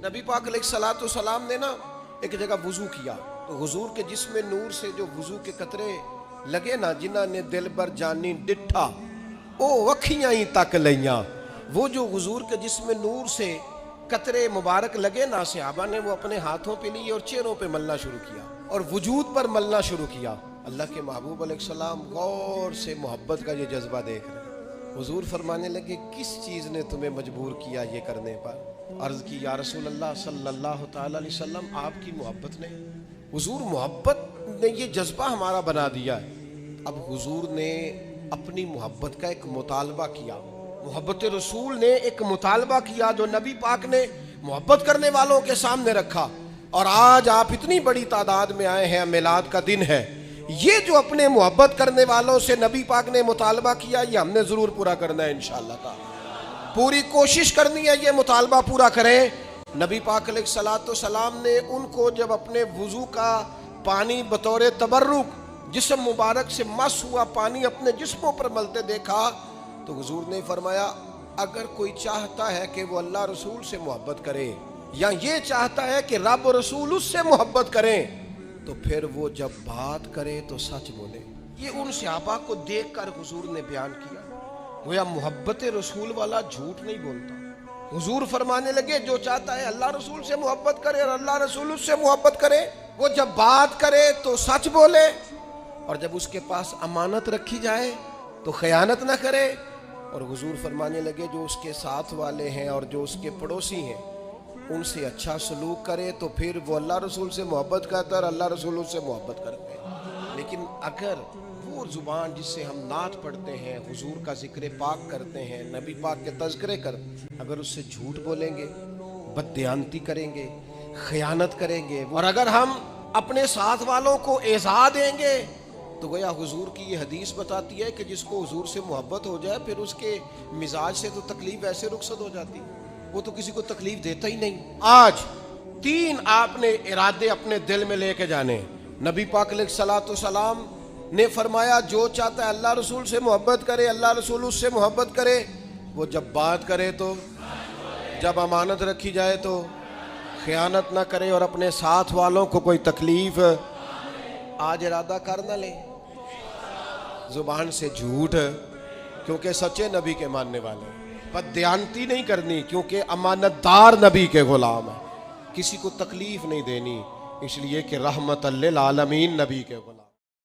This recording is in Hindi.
नबी पाक अलैहिस्सलातु वस्सलाम ने ना एक जगह वुजू किया तो हुजूर के जिस्म नूर से जो वुजू के कतरे लगे ना, जिन्हों ने दिल बर जानी डिठा ओ अखियां ही तक लिया। वो जो हुजूर के जिस्म नूर से कतरे मुबारक लगे ना, सहाबा ने वो अपने हाथों पे लिए और चेहरों पे मलना शुरू किया और वजूद पर मलना शुरू किया। अल्लाह के महबूब अलैहिस्सलाम गौर से मोहब्बत का ये जज्बा देख रहे। हुजूर फरमाने लगे, किस चीज़ ने तुम्हें मजबूर किया ये करने पर? अर्ज़ की, या रसूल अल्लाह सल्लल्लाहु तआला अलैहि वसल्लम, आपकी मोहब्बत ने, हुजूर मोहब्बत ने ये जज्बा हमारा बना दिया है। अब हुजूर ने अपनी मोहब्बत का एक मुतालबा किया, मोहब्बत रसूल ने एक मुतालबा किया जो नबी पाक ने मोहब्बत करने वालों के सामने रखा। और आज आप इतनी बड़ी तादाद में आए हैं, मिलाद का दिन है, ये जो अपने मोहब्बत करने वालों से नबी पाक ने मुतालबा किया, ये हमने ज़रूर पूरा करना है इंशाअल्लाह ताला। पूरी कोशिश करनी है ये मुतालबा पूरा करें। नबी पाक अलैहिस्सलातु वस्सलाम ने उनको जब अपने वुजू का पानी बतौर तबर्रुक जिस्म मुबारक से मस हुआ पानी अपने जिस्मों पर मलते देखा तो हुजूर ने फरमाया, अगर कोई चाहता है कि वो अल्लाह रसूल से मोहब्बत करे या ये चाहता है कि रब रसूल उससे मोहब्बत करें, तो फिर वो जब बात करे तो सच बोले। ये उन सहाबा को देखकर हुजूर ने बयान किया, गोया मोहब्बत रसूल वाला झूठ नहीं बोलता। हुजूर फरमाने लगे, जो चाहता है अल्लाह रसूल से मोहब्बत करे और अल्लाह रसूल उससे मोहब्बत करे, वो जब बात करे तो सच बोले और जब उसके पास अमानत रखी जाए तो खयानत ना करे। और हुजूर फरमाने लगे, जो उसके साथ वाले हैं और जो उसके पड़ोसी हैं उनसे अच्छा सलूक करे तो फिर वो अल्लाह रसूल से मोहब्बत करता है और अल्लाह रसूल उससे मोहब्बत करते हैं। लेकिन अगर वो ज़ुबान जिससे हम नात पढ़ते हैं, हुजूर का जिक्र पाक करते हैं, नबी पाक के तज़किरे करते हैं, अगर उससे झूठ बोलेंगे, बददियानती करेंगे, खयानत करेंगे और अगर हम अपने साथ वालों को एज़ा देंगे तो गोया हुजूर की ये हदीस बताती है कि जिसको हुजूर से मोहब्बत हो जाए फिर उसके मिजाज से तो तकलीफ ऐसे रुखसत हो जाती है, वो तो किसी को तकलीफ देता ही नहीं। आज 3 आपने इरादे अपने दिल में लेके जाने। नबी पाक अलैहिस्सलातु वस्सलाम ने फरमाया, जो चाहता है अल्लाह रसूल से मोहब्बत करे, अल्लाह रसूल उससे मोहब्बत करे, वो जब बात करे तो, जब अमानत रखी जाए तो खयानत ना करे और अपने साथ वालों को कोई तकलीफ। आज इरादा कर ना ले जुबान से झूठ, क्योंकि सच्चे नबी के मानने वाले, बददियानती नहीं करनी क्योंकि अमानतदार नबी के गुलाम है, किसी को तकलीफ नहीं देनी इसलिए कि रहमत लिल आलमीन नबी के गुलाम।